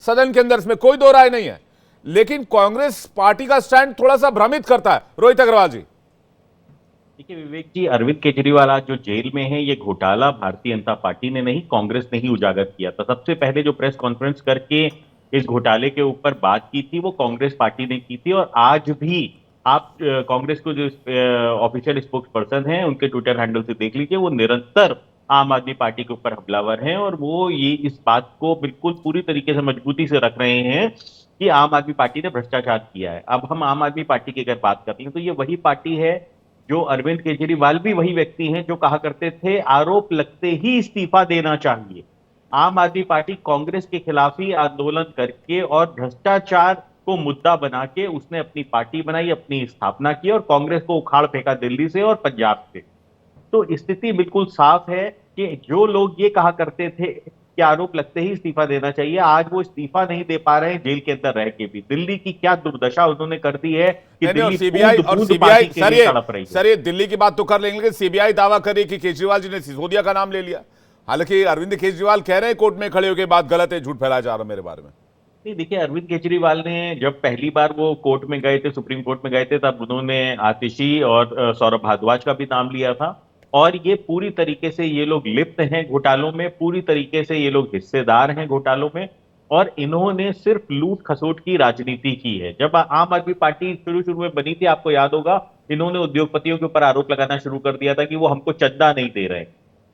सदन के अंदर, इसमें कोई दो राय नहीं है। लेकिन कांग्रेस पार्टी का स्टैंड थोड़ा सा भ्रमित करता है। रोहित अग्रवाल जी। देखिए विवेक जी, अरविंद केजरीवाल आज जो जेल में है, ये घोटाला भारतीय जनता पार्टी ने नहीं, कांग्रेस ने ही उजागर किया था। सबसे पहले जो प्रेस कॉन्फ्रेंस करके इस घोटाले के ऊपर बात की थी वो कांग्रेस पार्टी ने की थी। और आज भी आप कांग्रेस को जो ऑफिशियल स्पोक्स पर्सन है उनके ट्विटर हैंडल से देख लीजिए, वो निरंतर आम आदमी पार्टी के ऊपर हमलावर हैं और वो ये इस बात को बिल्कुल पूरी तरीके से मजबूती से रख रहे हैं कि आम आदमी पार्टी ने भ्रष्टाचार किया है। अब हम आम आदमी पार्टी की अगर बात करते हैं तो ये वही पार्टी है जो अरविंद केजरीवाल भी वही व्यक्ति हैं जो कहा करते थे आरोप लगते ही इस्तीफा देना चाहिए। आम आदमी पार्टी कांग्रेस के खिलाफ ही आंदोलन करके और भ्रष्टाचार को मुद्दा बना के उसने अपनी पार्टी बनाई, अपनी स्थापना की और कांग्रेस को उखाड़ फेंका दिल्ली से और पंजाब से। तो स्थिति बिल्कुल साफ है कि जो लोग ये कहा करते थे कि आरोप लगते ही इस्तीफा देना चाहिए, आज वो इस्तीफा नहीं दे पा रहे हैं जेल के अंदर रह के भी। दिल्ली की क्या दुर्दशा उन्होंने कर दी है कि दिल्ली सीबीआई सर ये दिल्ली की बात तो कर लेंगे, लेकिन सीबीआई दावा कर रही है कि केजरीवाल जी ने सिसोदिया का नाम ले लिया। हालांकि अरविंद केजरीवाल कह रहे हैं कोर्ट में खड़े होकर बात गलत है, झूठ फैलाया जा रहा है मेरे बारे में। नहीं, देखिए अरविंद केजरीवाल ने जब पहली बार वो कोर्ट में गए थे, सुप्रीम कोर्ट में गए थे, तब उन्होंने आतिशी और सौरभ भारद्वाज का भी नाम लिया था। और ये पूरी तरीके से ये लोग लिप्त हैं घोटालों में, पूरी तरीके से ये लोग हिस्सेदार हैं घोटालों में। और इन्होंने सिर्फ लूट खसोट की राजनीति की है। जब आम आदमी पार्टी शुरू में बनी थी, आपको याद होगा, इन्होंने उद्योगपतियों के ऊपर आरोप लगाना शुरू कर दिया था कि वो हमको चंदा नहीं दे रहे,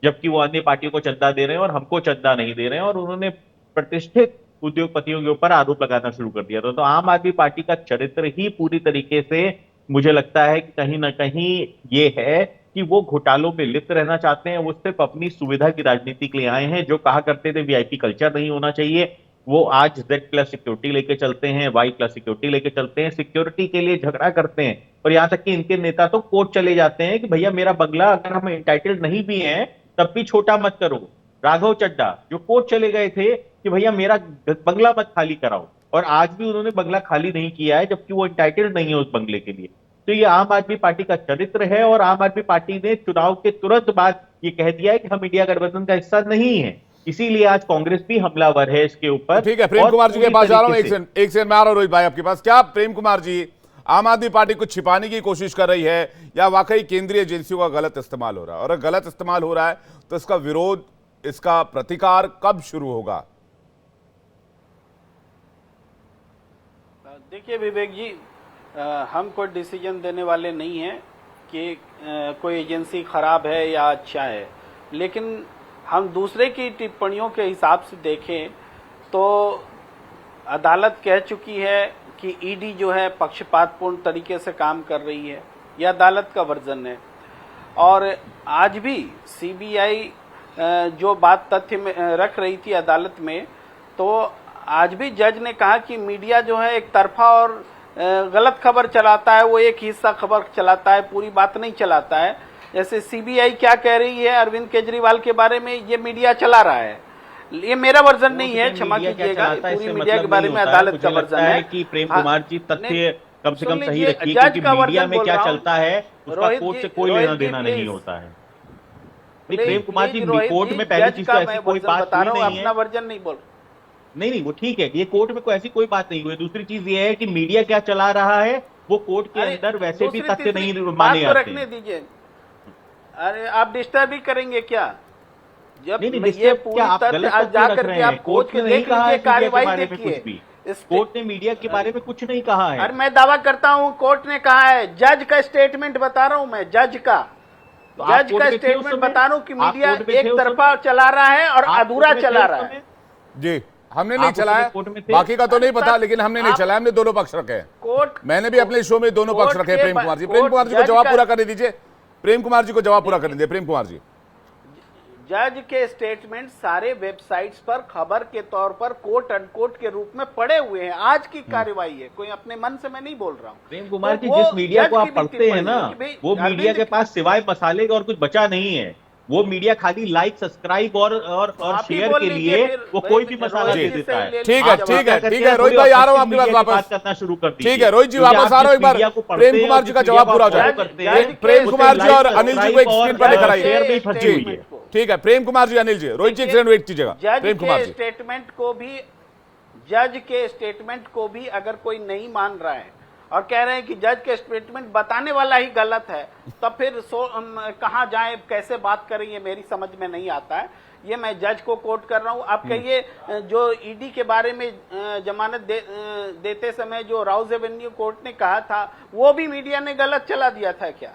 जबकि वो अन्य पार्टियों को चंदा दे रहे हैं और हमको चंदा नहीं दे रहे हैं। और उन्होंने प्रतिष्ठित उद्योगपतियों के ऊपर आरोप लगाना शुरू कर दिया था। तो आम आदमी पार्टी का चरित्र ही पूरी तरीके से मुझे लगता है कि कहीं ना कहीं ये है कि वो घोटालों में लिप्त रहना चाहते हैं। वो सिर्फ अपनी सुविधा की राजनीति के लिए आए हैं। जो कहा करते थे वीआईपी कल्चर नहीं होना चाहिए, वो आज Z+ सिक्योरिटी लेके चलते हैं, Y+ सिक्योरिटी लेके चलते हैं, सिक्योरिटी के लिए झगड़ा करते हैं। और यहां तक कि इनके नेता तो कोर्ट चले जाते हैं कि भैया मेरा बंगला अगर हम इंटाइटल्ड नहीं भी हैं तब भी छोटा मत करो। राघव चड्ढा जो कोर्ट चले गए थे कि भैया मेरा बंगला मत खाली कराओ, और आज भी उन्होंने बंगला खाली नहीं किया है, जबकि वो इंटाइटल्ड नहीं है उस बंगले के लिए। तो ये आम आदमी पार्टी का चरित्र है। और आम आदमी पार्टी ने चुनाव के तुरंत बाद ये कह दिया है कि हम इंडिया गठबंधन का हिस्सा नहीं है, इसीलिए आज कांग्रेस भी हमलावर है इसके ऊपर। ठीक है, प्रेम कुमार जी के पास जा रहा हूं। एक सेकंड में आ रहा हूं रोहित भाई आपके पास। क्या प्रेम कुमार जी, आम आदमी पार्टी कुछ छिपाने की कोशिश कर रही है या वाकई केंद्रीय एजेंसियों का गलत इस्तेमाल हो रहा है? और अगर गलत इस्तेमाल हो रहा है तो इसका विरोध, इसका प्रतिकार कब शुरू होगा? देखिए विवेक जी, हम कोई डिसीजन देने वाले नहीं हैं कि कोई एजेंसी खराब है या अच्छा है। लेकिन हम दूसरे की टिप्पणियों के हिसाब से देखें तो अदालत कह चुकी है कि ईडी जो है पक्षपातपूर्ण तरीके से काम कर रही है। यह अदालत का वर्जन है। और आज भी सीबीआई जो बात तथ्य में रख रही थी अदालत में, तो आज भी जज ने कहा कि मीडिया जो है एक तरफा और गलत खबर चलाता है, वो एक हिस्सा खबर चलाता है, पूरी बात नहीं चलाता है। जैसे सीबीआई क्या कह रही है अरविंद केजरीवाल के बारे में, ये मीडिया चला रहा है। ये मेरा वर्जन नहीं है, क्षमा कीजिएगा, पूरी मीडिया के बारे में अदालत का वर्जन है कि प्रेम कुमार जी तथ्य कम से कम सही रखिए, क्योंकि मीडिया में क्या चलता है उसका कोर्ट से कोई लेना देना नहीं होता है। प्रेम कुमार जी, कोर्ट में पहली चीज तो ऐसी कोई बात नहीं है, अपना वर्जन नहीं बोल। नहीं, वो ठीक है, ये कोर्ट में कोई ऐसी कोई बात नहीं हुई। दूसरी चीज ये है कि मीडिया क्या चला रहा है वो कोर्ट के अंदर वैसे भी तथ्य नहीं माने जाते। रखने दीजिए, अरे आप डिस्टर्ब भी करेंगे क्या? जब नहीं, ये पूरी तथ्य आज जाकर के आप कोर्ट के देख लीजिए, कार्रवाई देखिए। कोर्ट ने मीडिया के बारे में कुछ नहीं कहा है। अरे मैं दावा करता हूँ कोर्ट ने कहा है, जज का स्टेटमेंट बता रहा हूँ मैं, जज का स्टेटमेंट बता रहा हूँ कि मीडिया एक तरफा चला रहा है और अधूरा चला रहा है। जी, हमने नहीं चलाया, बाकी का तो नहीं पता, लेकिन हमने नहीं चलाया, हमने दोनों पक्ष रखे हैं। कोर्ट, मैंने भी अपने शो में दोनों पक्ष रखे हैं। प्रेम कुमार जी को जवाब पूरा करने दीजिए। प्रेम कुमार जी को जवाब पूरा करने दीजिए। प्रेम कुमार जी, जज के स्टेटमेंट सारे वेबसाइट्स पर खबर के तौर पर कोट अनकोट के रूप में पड़े हुए हैं। आज की कार्रवाई है, कोई अपने मन से मैं नहीं बोल रहा हूँ। प्रेम कुमार जी, जिस मीडिया को आप पढ़ते हैं ना, वो मीडिया के पास सिवाय मसाले और कुछ बचा नहीं है। वो मीडिया खाली लाइक, सब्सक्राइब और शेयर के लिए वो कोई भी मसाला दे देता है। ठीक है रोहित भाई, आ रहा हूँ आपके पास वापस करना शुरू कर दीजिए। ठीक है रोहित जी, वापस आ रहा हूँ। एक बार प्रेम कुमार जी का जवाब पूरा हो जाए। प्रेम कुमार जी और अनिल जी को एक स्क्रीन पर लेकर आइए। ठीक है, प्रेम कुमार जी, अनिल जी, रोहित जी एक सेकंड वेट कीजिएगा। प्रेम कुमार जी, स्टेटमेंट को भी जज के स्टेटमेंट को भी अगर कोई नहीं मान रहा है और कह रहे हैं कि जज के स्टेटमेंट बताने वाला ही गलत है, तो फिर कहाँ जाए, कैसे बात करें, ये मेरी समझ में नहीं आता है। ये मैं जज को कोट कर रहा हूँ। आप कहिए जो ईडी के बारे में जमानत देते समय जो राउज एवेन्यू कोर्ट ने कहा था वो भी मीडिया ने गलत चला दिया था क्या?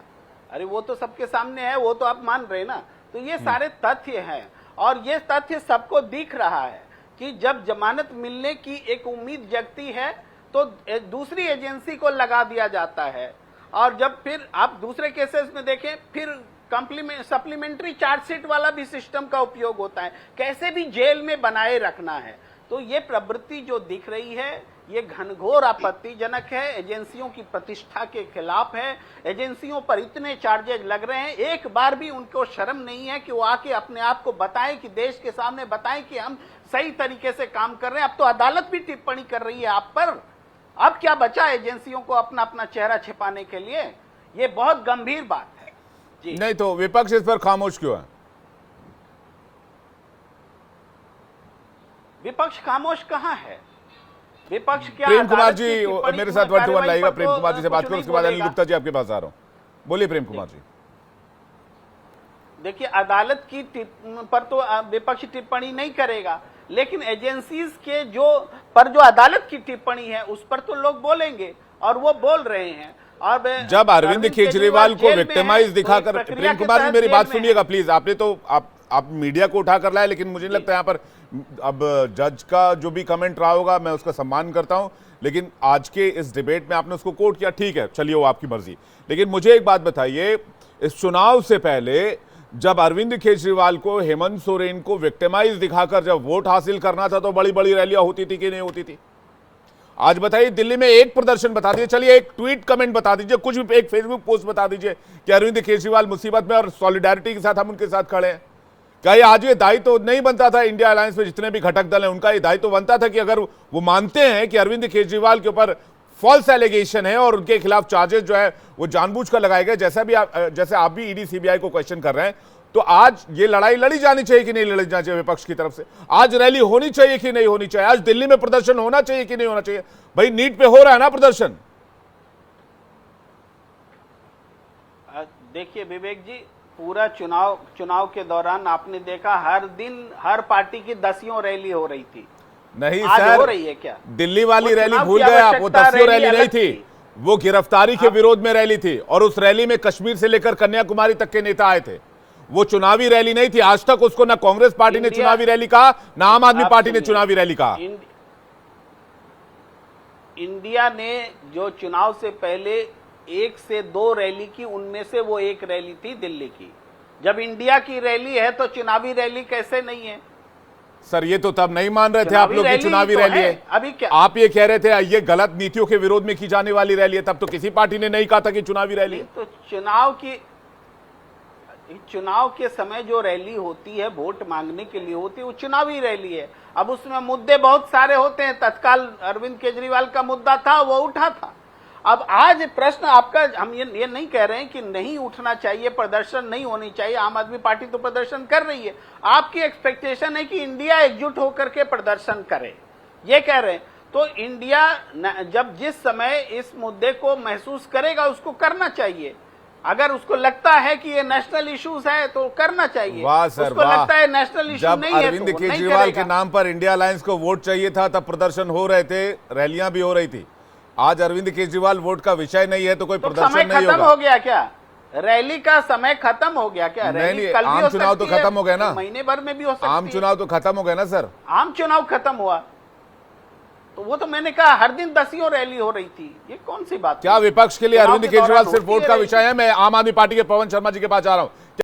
अरे वो तो सबके सामने है, वो तो आप मान रहे ना। तो ये सारे तथ्य हैं और ये तथ्य सबको दिख रहा है कि जब जमानत मिलने की एक उम्मीद जगती है तो दूसरी एजेंसी को लगा दिया जाता है, और जब फिर आप दूसरे केसेस में देखें फिर सप्लीमेंट्री चार्जशीट वाला भी सिस्टम का उपयोग होता है, कैसे भी जेल में बनाए रखना है। तो ये प्रवृत्ति जो दिख रही है ये घनघोर आपत्तिजनक है, एजेंसियों की प्रतिष्ठा के खिलाफ है। एजेंसियों पर इतने चार्जेज लग रहे हैं, एक बार भी उनको शर्म नहीं है कि वो आके अपने आप को बताएं, कि देश के सामने बताएं कि हम सही तरीके से काम कर रहे हैं। अब तो अदालत भी टिप्पणी कर रही है आप पर। अब क्या बचा एजेंसियों को अपना अपना चेहरा छिपाने के लिए? ये बहुत गंभीर बात है जी। नहीं तो विपक्ष इस पर खामोश क्यों है? विपक्ष खामोश कहां है? विपक्ष क्या? प्रेम कुमार जी मेरे साथ 1 to 1 लाइएगा, प्रेम कुमार जी से बात करो, उसके बाद अनिल गुप्ता जी आपके पास आ रहा हूं। बोलिए प्रेम कुमार जी। देखिए, अदालत की पर तो विपक्ष टिप्पणी नहीं करेगा, लेकिन एजेंसीज के जो अदालत की टिप्पणी है उस पर तो लोग बोलेंगे, और वो बोल रहे हैं। अब जब अरविंद केजरीवाल को विक्टिमाइज दिखाकर, प्रेम कुमार जी मेरी बात सुनिएगा प्लीज। आपने तो आप मीडिया को उठा कर लाए, लेकिन मुझे नहीं लगता यहाँ पर अब जज का जो भी कमेंट रहा होगा मैं उसका सम्मान करता हूं, लेकिन आज के इस डिबेट में आपने उसको कोट किया, ठीक है, चलिए वो आपकी मर्जी। लेकिन मुझे एक बात बताइए, इस चुनाव से पहले जब अरविंद केजरीवाल को, हेमंत सोरेन को विक्टिमाइज दिखाकर जब वोट हासिल करना था तो बड़ी बड़ी रैलियां होती थी कि नहीं होती थी? आज बताइए, दिल्ली में एक प्रदर्शन बता दीजिए, चलिए एक ट्वीट कमेंट बता दीजिए, कुछ भी एक फेसबुक पोस्ट बता दीजिए कि अरविंद केजरीवाल मुसीबत में और सॉलिडारिटी के साथ हम उनके साथ खड़े हैं। क्या ये आज ये दायित्व तो नहीं बनता था इंडिया अलायंस में जितने भी घटक दल हैं उनका ये दायित्व तो बनता था कि अगर वो मानते हैं कि अरविंद केजरीवाल के ऊपर फॉल्स एलिगेशन है और उनके खिलाफ चार्जेस जो है वो जानबूझकर लगाए गए, जैसे आप भी ईडी सीबीआई को क्वेश्चन कर रहे हैं, तो आज ये लड़ाई लड़ी जानी चाहिए कि नहीं लड़ी जानी चाहिए विपक्ष की तरफ से? आज रैली होनी चाहिए कि नहीं होनी चाहिए? आज दिल्ली में प्रदर्शन होना चाहिए कि नहीं होना चाहिए? भाई नीट पे हो रहा है ना प्रदर्शन। देखिए विवेक जी, पूरा चुनाव के दौरान आपने देखा हर दिन हर पार्टी की 10 रैली हो रही थी। नहीं आज सर, हो रही है क्या? दिल्ली वाली रैली भूल गए आप, वो 10 रैली नहीं थी, वो गिरफ्तारी के विरोध में रैली थी, और उस रैली में कश्मीर से लेकर कन्याकुमारी तक के नेता आए थे। वो चुनावी रैली नहीं थी। आज तक उसको ना कांग्रेस पार्टी ने चुनावी रैली कहा, ना आम आदमी पार्टी ने चुनावी रैली कहा। इंडिया ने जो चुनाव से पहले 1 से 2 रैली की, उनमें से वो एक रैली थी दिल्ली की। जब इंडिया की रैली है तो चुनावी रैली कैसे नहीं है? सर ये तो तब नहीं मान रहे थे आप लोग की चुनावी रैली है। अभी क्या आप ये कह रहे थे ये गलत नीतियों के विरोध में की जाने वाली रैली है, तब तो किसी पार्टी ने नहीं कहा था कि चुनावी रैली है। तो चुनाव के समय जो रैली होती है वोट मांगने के लिए होती है, वो चुनावी रैली है। अब उसमें मुद्दे बहुत सारे होते हैं। तत्काल अरविंद केजरीवाल का मुद्दा था, वो उठा था। अब आज प्रश्न आपका, हम ये नहीं कह रहे हैं कि नहीं उठना चाहिए, प्रदर्शन नहीं होनी चाहिए। आम आदमी पार्टी तो प्रदर्शन कर रही है। आपकी एक्सपेक्टेशन है कि इंडिया एकजुट होकर के प्रदर्शन करे, ये कह रहे हैं। तो इंडिया जब जिस समय इस मुद्दे को महसूस करेगा उसको करना चाहिए। अगर उसको लगता है कि ये नेशनल इश्यूज है तो करना चाहिए। वाह सर, उसको लगता है नेशनल इशू नहीं है, अरविंद केजरीवाल के नाम पर इंडिया अलायंस को वोट चाहिए था, तब प्रदर्शन हो रहे थे, रैलियां भी हो रही थी। आज अरविंद केजरीवाल वोट का विषय नहीं है तो कोई प्रदर्शन नहीं होगा। खत्म हो गया क्या? रैली का समय खत्म हो गया क्या? नहीं, आम चुनाव तो खत्म हो गए ना, महीने भर में भी हो सकती है। आम चुनाव तो खत्म हो गए ना सर। आम चुनाव खत्म हुआ तो वो तो मैंने कहा हर दिन 10 रैली हो रही थी, ये कौन सी बात? क्या विपक्ष के लिए अरविंद केजरीवाल सिर्फ वोट का विषय है? मैं आम आदमी पार्टी के पवन शर्मा जी के पास जा रहा हूं।